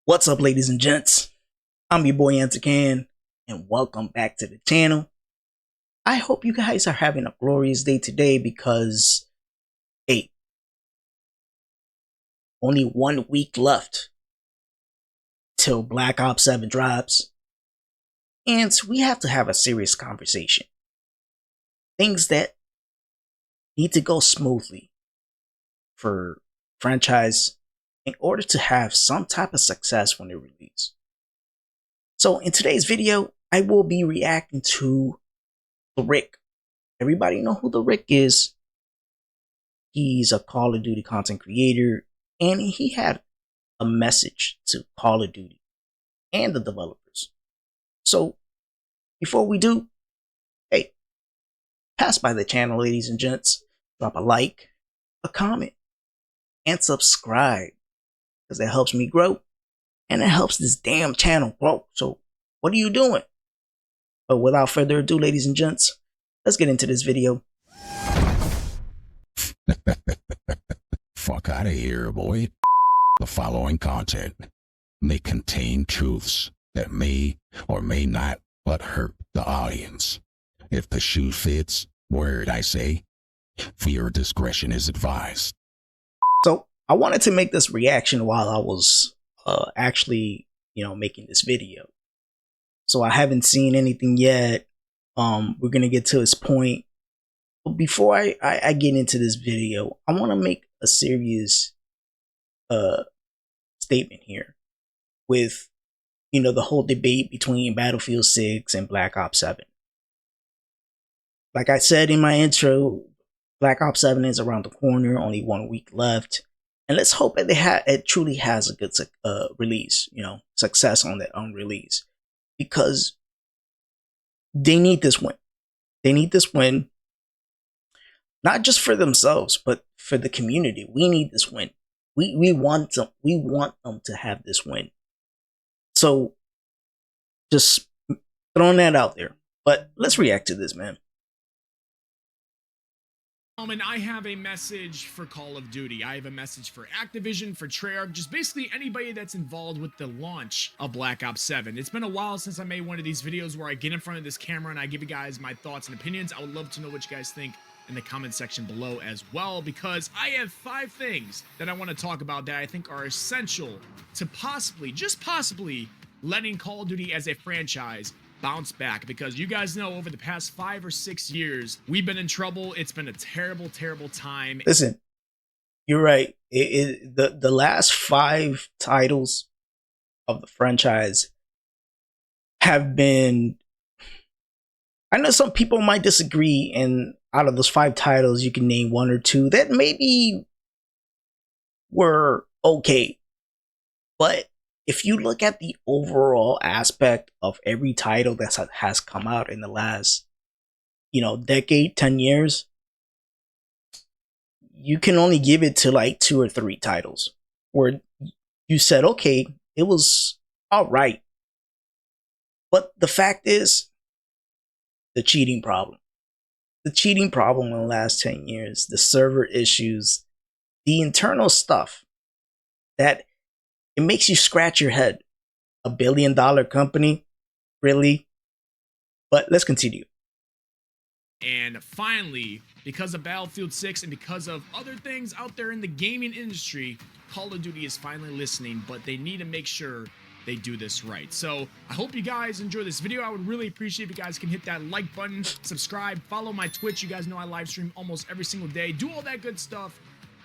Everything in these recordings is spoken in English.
What's up, ladies and gents? I'm your boy Antican, and welcome back to the channel. I hope you guys are having a glorious day today because, hey, only 1 week left till Black Ops 7 drops, and we have to have a serious conversation. Things that need to go smoothly for franchise in order to have some type of success when they release. So in today's video, I will be reacting to the Rick. Everybody know who the Rick is. He's a Call of Duty content creator, and he had a message to Call of Duty and the developers. So before we do, hey, pass by the channel, ladies and gents. Drop a like, a comment, and subscribe, because that helps me grow, and it helps this damn channel grow. So what are you doing? But without further ado, ladies and gents, let's get into this video. Fuck out of here, boy. The following content may contain truths that may or may not but hurt the audience. If the shoe fits, word I say, your discretion is advised. So I wanted to make this reaction while I was actually, making this video. So I haven't seen anything yet. We're gonna get to this point. But before I get into this video, I want to make a serious statement here with the whole debate between Battlefield 6 and Black Ops 7. Like I said in my intro, Black Ops 7 is around the corner, only 1 week left. And let's hope that it truly has a good release, success on that release. Because they need this win. They need this win, not just for themselves, but for the community. We need this win. We want them to have this win. So just throwing that out there. But let's react to this, man. And I have a message for Call of Duty. I have a message for Activision, for Treyarch, just basically anybody that's involved with the launch of Black Ops 7. It's been a while since I made one of these videos where I get in front of this camera and I give you guys my thoughts and opinions. I would love to know what you guys think in the comment section below as well, because I have 5 things that I want to talk about that I think are essential to possibly, just possibly, letting Call of Duty as a franchise bounce back, because you guys know over the past 5 or 6 years we've been in trouble. It's been a terrible time. Listen, you're right. The last 5 titles of the franchise have been, I know some people might disagree, and out of those 5 titles you can name 1 or 2 that maybe were okay, but if you look at the overall aspect of every title that has come out in the last, decade, 10 years, you can only give it to like 2 or 3 titles where you said, okay, it was all right. But the fact is, the cheating problem. The cheating problem in the last 10 years, the server issues, the internal stuff that it makes you scratch your head. $1 billion company? Really? But let's continue. And finally, because of Battlefield 6 and because of other things out there in the gaming industry, Call of Duty is finally listening, but they need to make sure they do this right. So I hope you guys enjoy this video. I would really appreciate if you guys can hit that like button, subscribe, follow my Twitch. You guys know I live stream almost every single day. Do all that good stuff.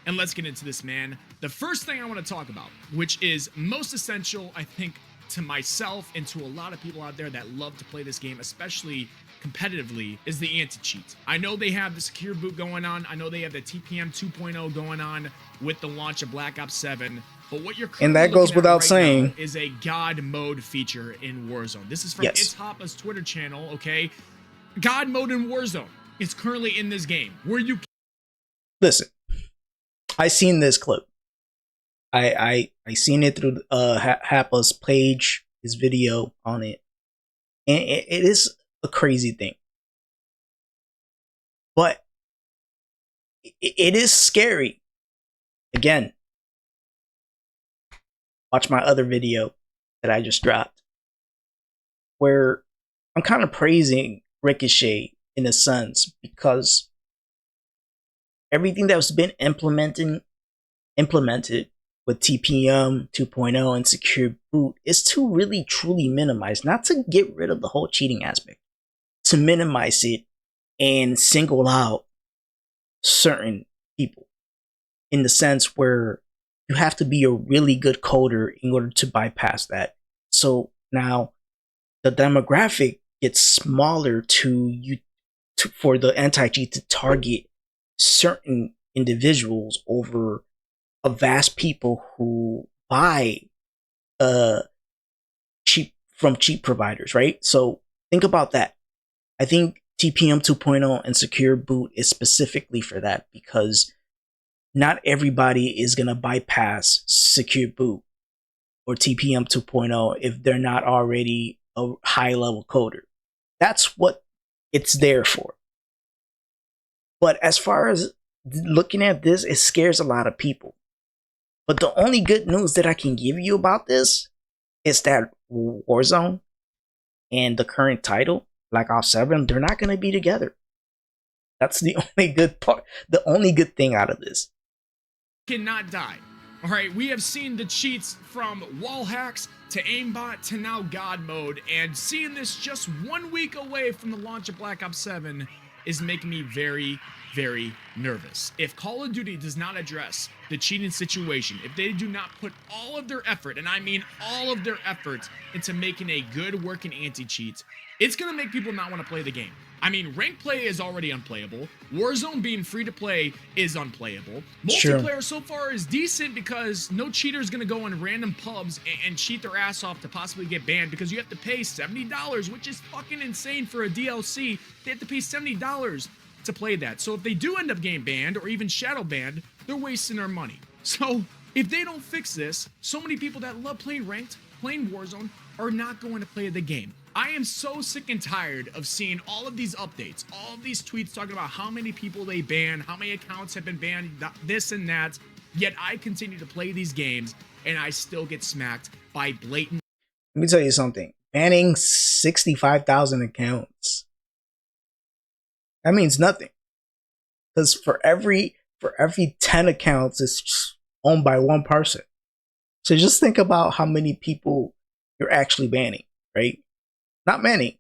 And let's get into this, man. The first thing I want to talk about, which is most essential, I think, to myself and to a lot of people out there that love to play this game, especially competitively, is the anti-cheat. I know they have the secure boot going on. I know they have the TPM 2.0 going on with the launch of Black Ops 7. But what you're and that goes without right saying is a God mode feature in Warzone. This is from It's Hoppa's Twitter channel, okay? God mode in Warzone is currently in this game where you listen. I seen this clip. I seen it through Happa's page, his video on it, and it is a crazy thing. But it is scary. Again, watch my other video that I just dropped, where I'm kind of praising Ricochet in a sense because everything that's been implemented with TPM 2.0 and secure boot is to really truly minimize, not to get rid of the whole cheating aspect, to minimize it and single out certain people in the sense where you have to be a really good coder in order to bypass that. So now the demographic gets smaller for the anti-cheat to target certain individuals over a vast people who buy cheap from cheap providers, right? So think about that. I think TPM 2.0 and secure boot is specifically for that because not everybody is going to bypass secure boot or TPM 2.0 if they're not already a high level coder. That's what it's there for. But as far as looking at this, it scares a lot of people. But the only good news that I can give you about this is that Warzone and the current title, Black Ops 7, they're not going to be together. That's the only good part, the only good thing out of this. Cannot die. All right, we have seen the cheats from wall hacks to aimbot to now God mode, and seeing this just 1 week away from the launch of Black Ops 7 is making me very, very nervous. If Call of Duty does not address the cheating situation, if they do not put all of their effort, and I mean all of their effort, into making a good working anti-cheat, it's gonna make people not want to play the game. I mean, rank play is already unplayable. Warzone being free to play is unplayable. Multiplayer so far is decent because no cheater is going to go in random pubs and cheat their ass off to possibly get banned because you have to pay $70, which is fucking insane for a DLC. They have to pay $70 to play that. So if they do end up getting banned or even shadow banned, they're wasting their money. So if they don't fix this, so many people that love playing ranked, playing Warzone, are not going to play the game. I am so sick and tired of seeing all of these updates, all of these tweets talking about how many people they ban, how many accounts have been banned, this and that, yet I continue to play these games and I still get smacked by blatant. Let me tell you something. Banning 65,000 accounts, that means nothing. Because for every 10 accounts, it's owned by one person. So just think about how many people you're actually banning, right? Not many,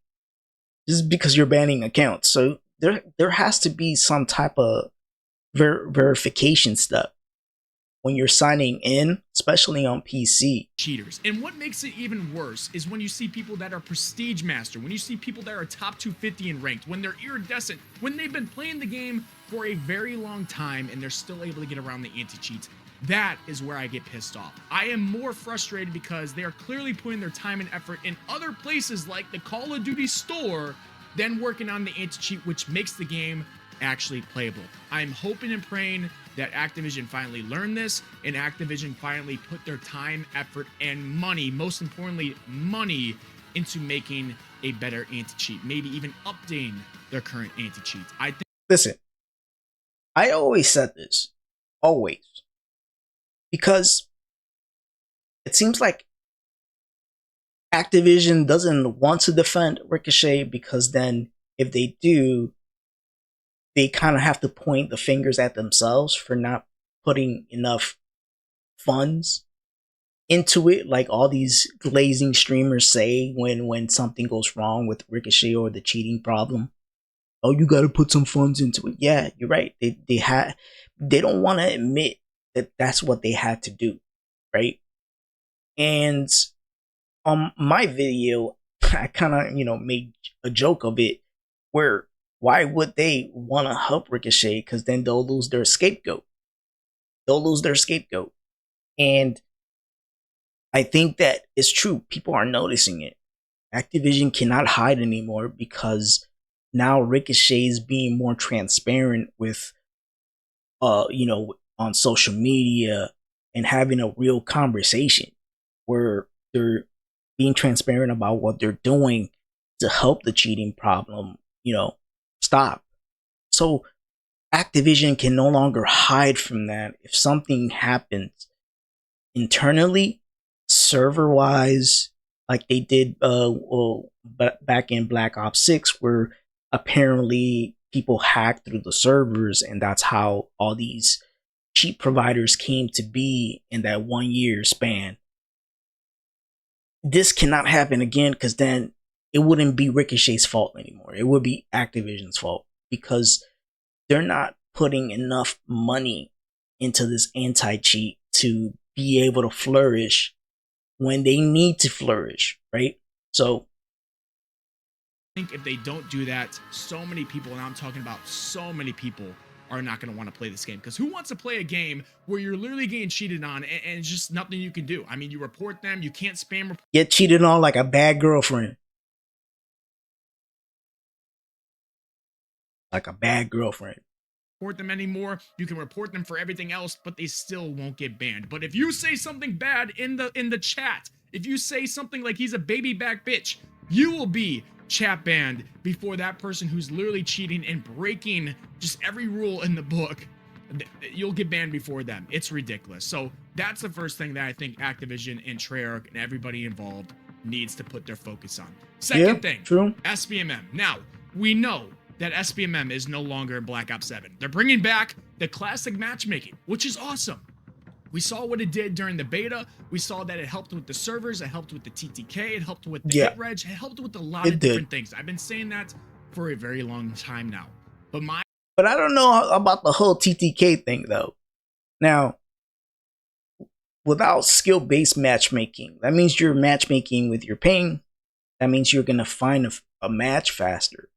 just because you're banning accounts. So there has to be some type of verification step when you're signing in, especially on PC. Cheaters. And what makes it even worse is when you see people that are prestige master, when you see people that are top 250 in ranked, when they're iridescent, when they've been playing the game for a very long time and they're still able to get around the anti-cheats. That is where I get pissed off. I am more frustrated because they are clearly putting their time and effort in other places like the Call of Duty store than working on the anti-cheat, which makes the game actually playable. I'm hoping and praying that Activision finally learned this and Activision finally put their time, effort, and money, most importantly, money, into making a better anti-cheat, maybe even updating their current anti-cheat. Listen, I always said this, always. Because it seems like Activision doesn't want to defend Ricochet because then if they do, they kind of have to point the fingers at themselves for not putting enough funds into it, like all these glazing streamers say when something goes wrong with Ricochet or the cheating problem. Oh, you got to put some funds into it. Yeah, you're right. They don't want to admit that that's what they had to do, right? And on my video, I kind of, made a joke of it where why would they want to help Ricochet? Because then they'll lose their scapegoat. And I think that it's true. People are noticing it. Activision cannot hide anymore because now Ricochet is being more transparent with, on social media and having a real conversation where they're being transparent about what they're doing to help the cheating problem, stop. So Activision can no longer hide from that. If something happens internally, server wise, like they did back in Black Ops 6, where apparently people hacked through the servers, and that's how all these cheap providers came to be in that 1 year span. This cannot happen again, because then it wouldn't be Ricochet's fault anymore. It would be Activision's fault, because they're not putting enough money into this anti-cheat to be able to flourish when they need to flourish, right? So I think if they don't do that, so many people, and I'm talking about so many people, are not going to want to play this game. Because who wants to play a game where you're literally getting cheated on and it's just nothing you can do? I mean, you report them, you can't spam report. Get cheated on like a bad girlfriend. Like a bad girlfriend. Report them anymore. You can report them for everything else, but they still won't get banned. But if you say something bad in the chat, if you say something like he's a baby back bitch, you will be chat banned before that person who's literally cheating and breaking just every rule in the book. You'll get banned before them. It's ridiculous. So that's the first thing that I think Activision and Treyarch and everybody involved needs to put their focus on. Second thing, true. SBMM. Now, we know that SBMM is no longer in Black Ops 7. They're bringing back the classic matchmaking, which is awesome. We saw what it did during the beta. We saw that it helped with the servers, it helped with the TTK, it helped with the hit reg, it helped with a lot of different things. I've been saying that for a very long time now. But I don't know about the whole TTK thing though. Now, without skill-based matchmaking, that means you're matchmaking with your ping. That means you're gonna find a match faster.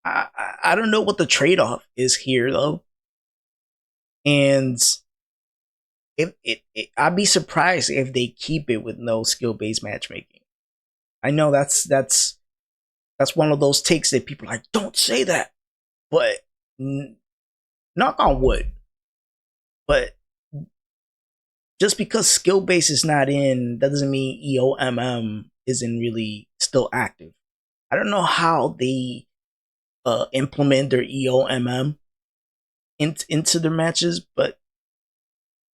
I don't know what the trade-off is here though, and I'd be surprised if they keep it with no skill-based matchmaking. I know that's one of those takes that people are like, don't say that, but knock on wood. But just because skill-based is not in, that doesn't mean EOMM isn't really still active. I don't know how they implement their EOMM into their matches, but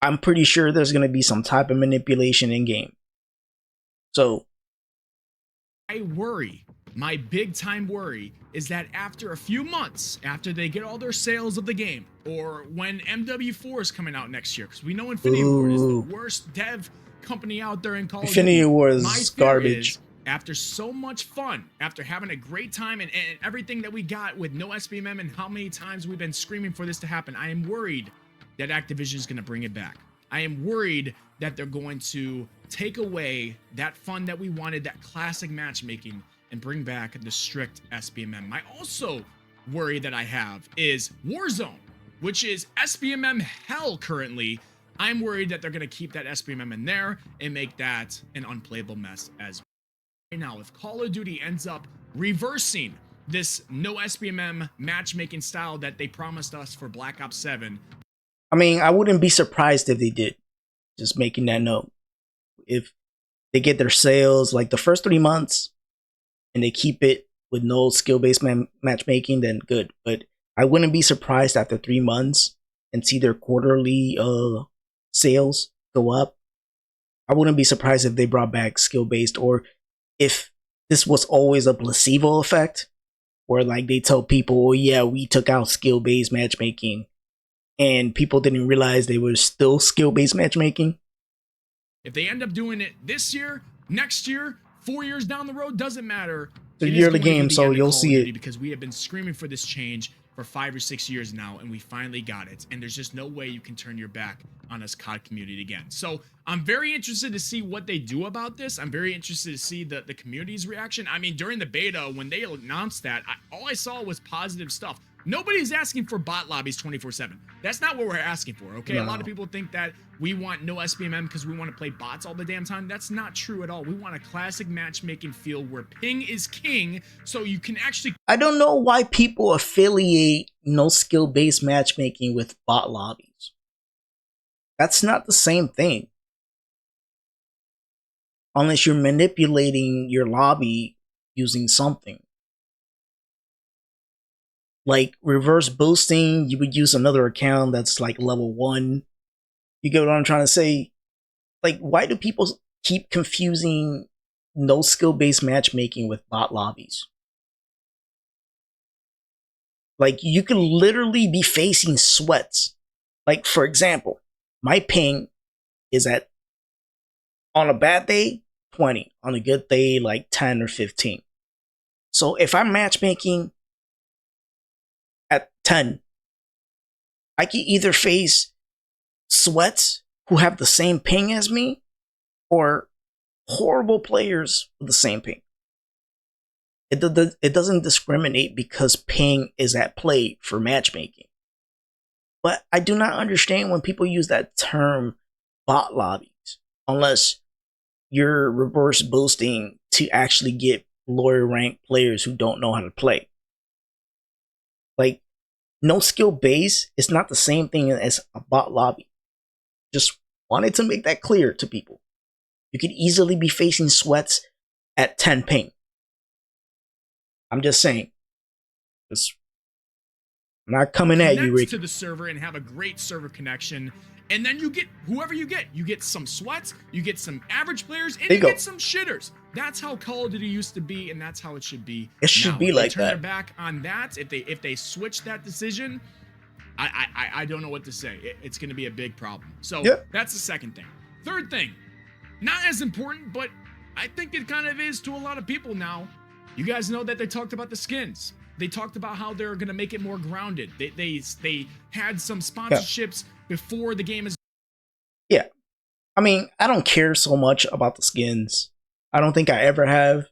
I'm pretty sure there's going to be some type of manipulation in game. So I worry, my big time worry, is that after a few months, after they get all their sales of the game, or when MW4 is coming out next year, because we know Infinity Ward is the worst dev company out there in Call of Duty. Infinity Ward is garbage. After so much fun, after having a great time and everything that we got with no SBMM and how many times we've been screaming for this to happen, I am worried that Activision is going to bring it back. I am worried that they're going to take away that fun that we wanted, that classic matchmaking, and bring back the strict SBMM. My also worry that I have is Warzone, which is SBMM hell currently. I'm worried that they're going to keep that SBMM in there and make that an unplayable mess as well. Right now, if Call of Duty ends up reversing this no SBMM matchmaking style that they promised us for Black Ops 7, I mean, I wouldn't be surprised if they did. Just making that note. If they get their sales like the first 3 months and they keep it with no skill-based matchmaking, then good. But I wouldn't be surprised after 3 months and see their quarterly sales go up. I wouldn't be surprised if they brought back skill-based, or if this was always a placebo effect, where like they tell people, oh yeah, we took out skill-based matchmaking, and people didn't realize they were still skill-based matchmaking. If they end up doing it this year, next year, 4 years down the road, doesn't matter. It's a yearly game, so you'll see it. Because we have been screaming for this change for 5 or 6 years now, and we finally got it. And there's just no way you can turn your back on us COD community again. So I'm very interested to see what they do about this. I'm very interested to see the community's reaction. I mean, during the beta, when they announced that, all I saw was positive stuff. Nobody's asking for bot lobbies 24/7. That's not what we're asking for, okay? No. A lot of people think that we want no SBMM because we want to play bots all the damn time. That's not true at all. We want a classic matchmaking feel where ping is king, so you can actually... I don't know why people affiliate no skill-based matchmaking with bot lobbies. That's not the same thing. Unless you're manipulating your lobby using something. Like reverse boosting, you would use another account that's like level 1. You get what I'm trying to say? Like, why do people keep confusing no skill based matchmaking with bot lobbies? Like, you could literally be facing sweats. Like, for example, my ping is at, on a bad day, 20. On a good day, like 10 or 15. So if I'm matchmaking at 10, I can either face sweats who have the same ping as me or horrible players with the same ping. It doesn't discriminate because ping is at play for matchmaking. But I do not understand when people use that term bot lobbies, unless you're reverse boosting to actually get lower ranked players who don't know how to play. Like, no skill base is not the same thing as a bot lobby. Just wanted to make that clear to people. You could easily be facing sweats at 10 ping. I'm just saying. Just, I'm not coming at you, Ricky. To the server and have a great server connection, and then you get whoever you get. You get some sweats, you get some average players, and you get some shitters. That's how Call of Duty used to be, and that's how it should be. It should be like that. Turn their back on that. If they switch that decision, I don't know what to say. It's going to be a big problem. So that's the second thing. Third thing, not as important, but I think it kind of is to a lot of people now. You guys know that they talked about the skins. They talked about how they're going to make it more grounded. They had some sponsorships before the game is. Yeah. I mean, I don't care so much about the skins. I don't think I ever have.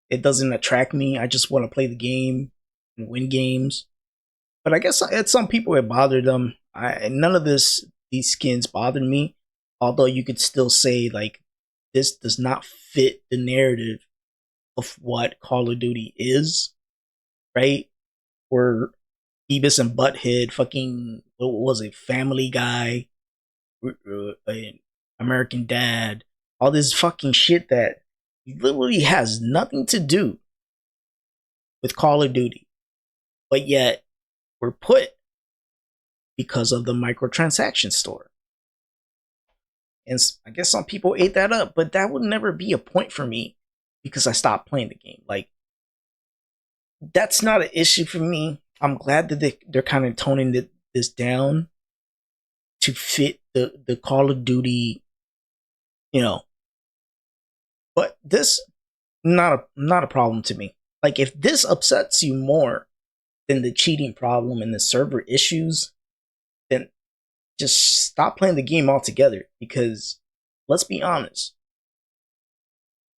It doesn't attract me. I just want to play the game and win games. But I guess at some people it bothered them. None of these skins bothered me. Although you could still say, like, this does not fit the narrative of what Call of Duty is, right? Where Beavis and Butthead, fucking, what was it, Family Guy, American Dad, all this fucking shit that literally has nothing to do with Call of Duty, but yet we're put because of the microtransaction store. And I guess some people ate that up, but that would never be a point for me because I stopped playing the game. Like, that's not an issue for me. I'm glad that they're kind of toning this down to fit the Call of Duty, you know. But this, not a problem to me. Like, if this upsets you more than the cheating problem and the server issues, then just stop playing the game altogether. Because, let's be honest,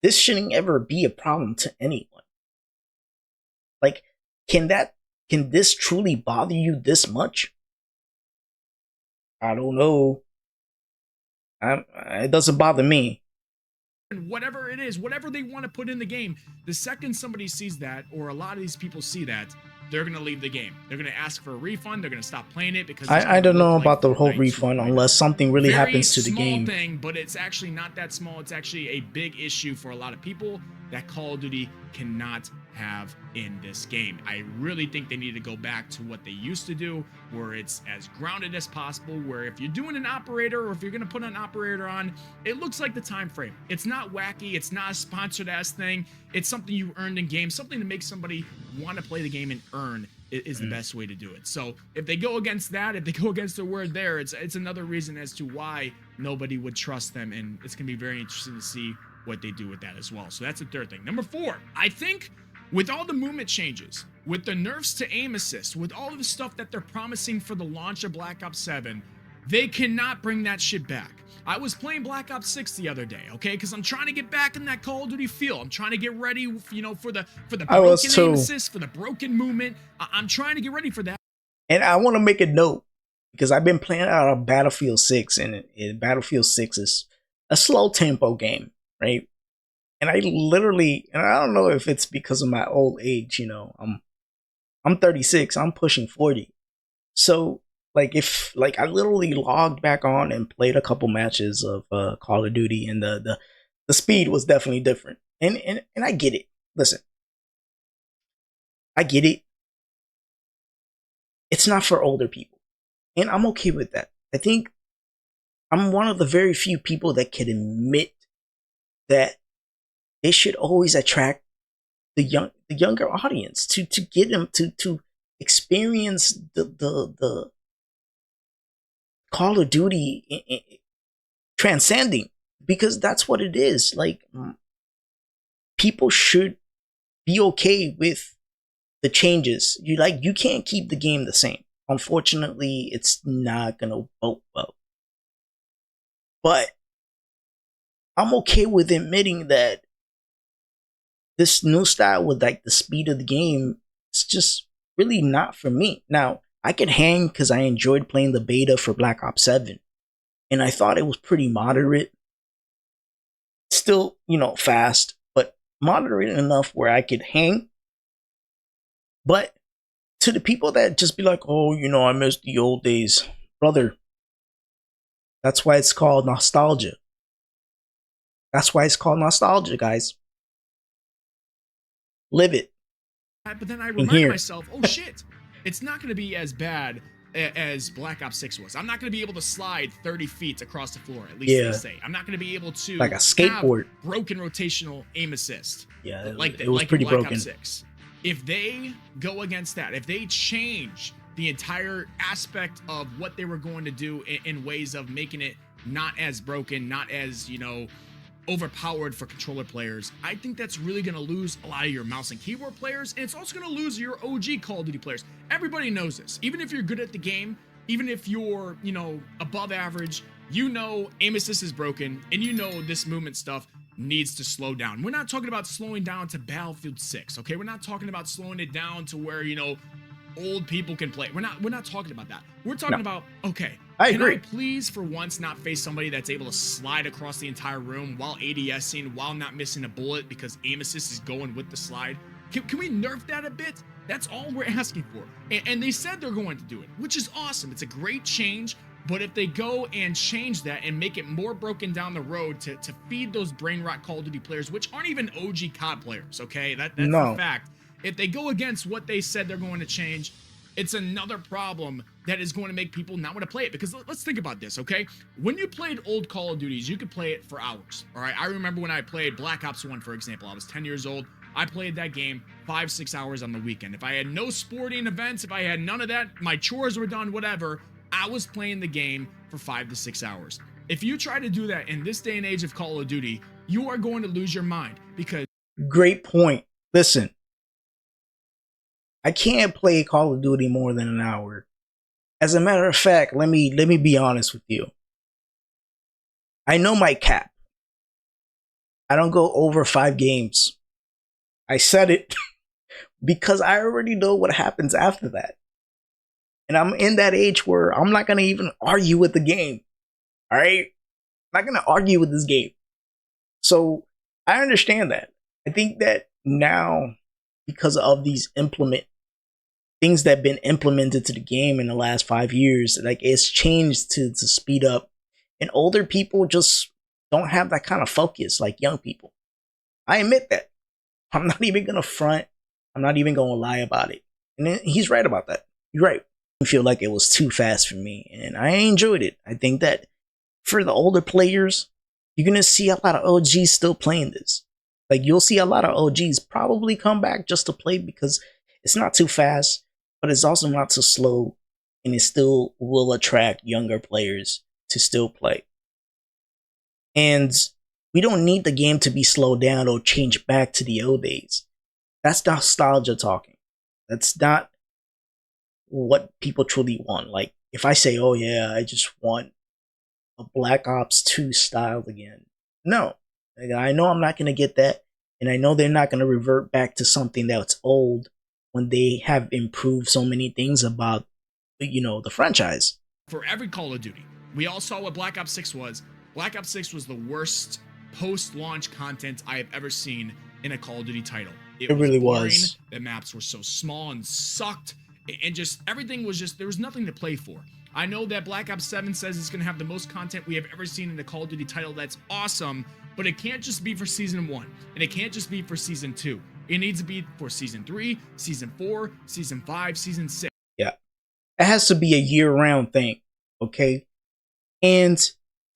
this shouldn't ever be a problem to anyone. Like, can this truly bother you this much? I don't know. It doesn't bother me. Whatever it is, whatever they want to put in the game, the second somebody sees that, or a lot of these people see that, they're going to leave the game. They're going to ask for a refund. They're going to stop playing it because I don't know about the whole refund unless something really happens to the game. Very small thing, but it's actually not that small. It's actually a big issue for a lot of people that Call of Duty cannot have in this game. I really think they need to go back to what they used to do, where it's as grounded as possible, where if you're doing an operator or if you're going to put an operator on, it looks like the time frame. It's not wacky. It's not a sponsored ass thing. It's something you earned in game, something to make somebody want to play the game and earn is the best way to do it. So if they go against that, if they go against the word there, it's another reason as to why nobody would trust them, and it's going to be very interesting to see what they do with that as well. So that's the third thing. Number 4, I think with all the movement changes, with the nerfs to aim assist, with all of the stuff that they're promising for the launch of Black Ops 7, they cannot bring that shit back. I was playing Black Ops 6 the other day, okay? Because I'm trying to get back in that Call of Duty feel. I'm trying to get ready, you know, for the broken aim assist, for the broken movement. I'm trying to get ready for that. And I want to make a note, because I've been playing out of Battlefield 6, and Battlefield 6 is a slow tempo game, right? And I don't know if it's because of my old age, you know, I'm 36, I'm pushing 40. So, like, I literally logged back on and played a couple matches of Call of Duty, and the speed was definitely different. And I get it. Listen, I get it. It's not for older people, and I'm okay with that. I think I'm one of the very few people that can admit that they should always attract the younger audience to get them to experience the Call of Duty transcending, because that's what it is. Like, people should be okay with the changes. You can't keep the game the same. Unfortunately, it's not gonna vote well. But I'm okay with admitting that this new style with like the speed of the game, it's just really not for me. Now, I could hang because I enjoyed playing the beta for Black Ops 7, and I thought it was pretty moderate. Still, fast, but moderate enough where I could hang. But to the people that just be like, oh, I miss the old days, brother, that's why it's called nostalgia. That's why it's called nostalgia, guys. Live it. But then I remind myself, oh shit, it's not going to be as bad as Black Ops 6 was. I'm not going to be able to slide 30 feet across the floor, at least they say. I'm not going to be able to like a skateboard, have broken rotational aim assist. Yeah, it was pretty Black broken. Ops 6. If they go against that, if they change the entire aspect of what they were going to do in ways of making it not as broken, not as, overpowered for controller players, I think that's really going to lose a lot of your mouse and keyboard players, and it's also going to lose your OG Call of Duty players. Everybody knows this. Even if you're good at the game, even if you're, above average, aim assist is broken, and this movement stuff needs to slow down. We're not talking about slowing down to Battlefield 6, okay? We're not talking about slowing it down to where, old people can play. We're not talking about that. We're talking about, okay, I agree. Can I please for once not face somebody that's able to slide across the entire room while ADSing, while not missing a bullet because aim assist is going with the slide? Can we nerf that a bit? That's all we're asking for. And they said they're going to do it, which is awesome. It's a great change. But if they go and change that and make it more broken down the road to feed those brain rot Call of Duty players, which aren't even OG COD players, okay? That's a fact. If they go against what they said they're going to change, it's another problem that is going to make people not want to play it. Because let's think about this, okay? When you played old Call of Duties, you could play it for hours, all right? I remember when I played Black Ops 1, for example. I was 10 years old. I played that game 5-6 hours on the weekend. If I had no sporting events, if I had none of that, my chores were done, whatever, I was playing the game for 5 to 6 hours. If you try to do that in this day and age of Call of Duty, you are going to lose your mind because... Great point. Listen, I can't play Call of Duty more than an hour. As a matter of fact, let me be honest with you. I know my cap. I don't go over 5 games. I said it because I already know what happens after that. And I'm in that age where I'm not going to even argue with the game. All right? I'm not going to argue with this game. So I understand that. I think that now, because of these things that have been implemented to the game in the last 5 years, like, it's changed to speed up. And older people just don't have that kind of focus like young people. I admit that. I'm not even going to front. I'm not even going to lie about it. And he's right about that. You're right. I feel like it was too fast for me, and I enjoyed it. I think that for the older players, you're going to see a lot of OGs still playing this. Like, you'll see a lot of OGs probably come back just to play because it's not too fast, but it's also not too slow, and it still will attract younger players to still play. And we don't need the game to be slowed down or change back to the old days. That's nostalgia talking. That's not what people truly want. Like, if I say, oh yeah, I just want a Black Ops 2 style again. No. I know I'm not going to get that. And I know they're not going to revert back to something that's old when they have improved so many things about, the franchise. For every Call of Duty, we all saw what Black Ops 6 was. Black Ops 6 was the worst post-launch content I have ever seen in a Call of Duty title. It really boring. was. The maps were so small and sucked, and just everything was just, there was nothing to play for. I know that Black Ops 7 says it's going to have the most content we have ever seen in a Call of Duty title. That's awesome, but it can't just be for Season 1, and it can't just be for Season 2. It needs to be for Season 3, Season 4, Season 5, Season 6. Yeah. It has to be a year-round thing, okay? And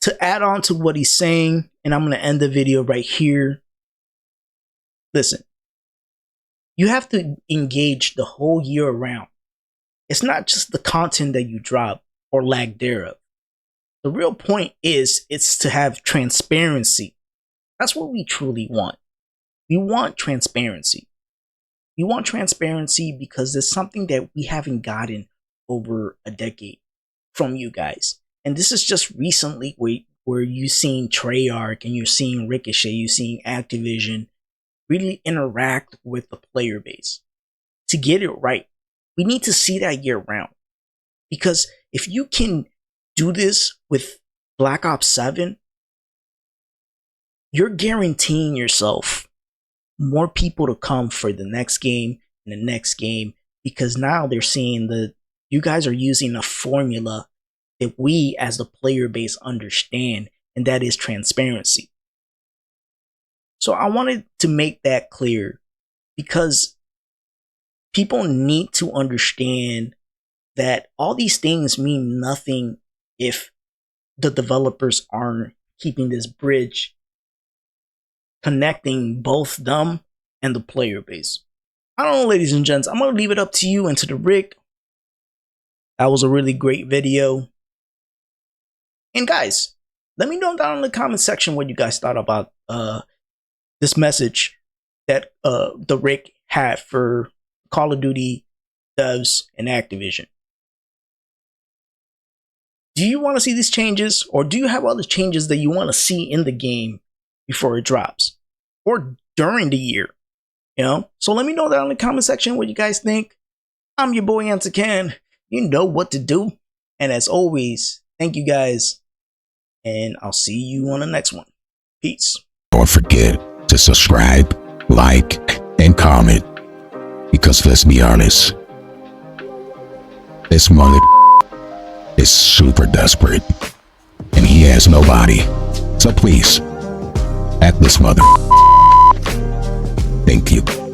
to add on to what he's saying, and I'm going to end the video right here. Listen, you have to engage the whole year around. It's not just the content that you drop or lack thereof. The real point is it's to have transparency. That's what we truly want. We want transparency. We want transparency because it's something that we haven't gotten over a decade from you guys. And this is just recently where you're seeing Treyarch and you're seeing Ricochet, you're seeing Activision really interact with the player base. To get it right, we need to see that year round. Because if you can do this with Black Ops 7, you're guaranteeing yourself more people to come for the next game and the next game, because now they're seeing that you guys are using a formula that we as the player base understand, and that is transparency. So I wanted to make that clear because people need to understand that all these things mean nothing if the developers aren't keeping this bridge connecting both them and the player base. I don't know, ladies and gents. I'm going to leave it up to you and to the Rick. That was a really great video. And guys, let me know down in the comment section what you guys thought about this message that the Rick had for Call of Duty devs and Activision. Do you want to see these changes, or do you have other changes that you want to see in the game before it drops or during the year? You know, so let me know down in the comment section what you guys think. I'm your boy Antican. You know what to do. And as always, thank you guys, and I'll see you on the next one. Peace. Don't forget to subscribe, like, and comment. Because let's be honest, this mother is super desperate, and he has nobody. So please, at this mother. Thank you.